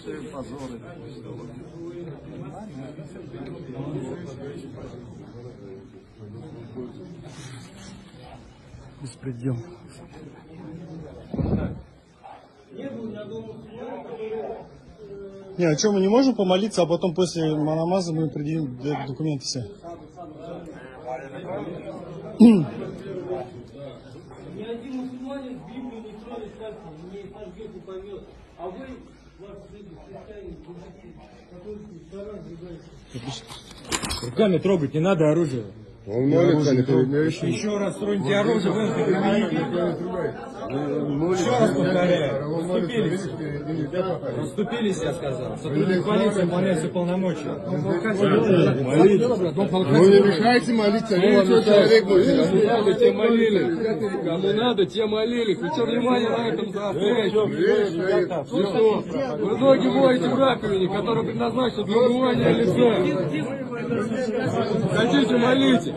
Все позоры. Беспредел. Не, а что, мы не можем помолиться, а потом после намаза мы предъявим документы все? Ни один мусульманин в Библию не кроме сказки, не сожгет и повез. А вы, ваши люди, христиане, католики, Коран сжигаете. Руками трогать не надо оружие. Он молится, Еще раз троньте оружие, вы еще раз повторяю. Расступились, я сказал. Сотрудник полиции выполняет все полномочия. Вы не мешайте молиться, человек будет. Кому надо, те молились. Кому надо, те молились. Вы что, внимание на этом заостряете? Вы что? Вы ноги моете в раковине, которая предназначена для умывания лица. Хотите, молите.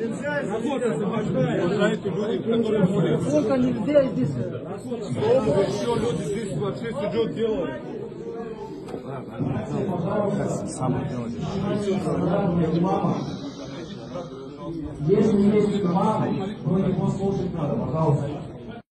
Работа освобождает людей, которые молятся. Сколько нельзя здесь? Еще люди здесь вообще идет дело. Если есть имам, то его слушать надо, пожалуйста.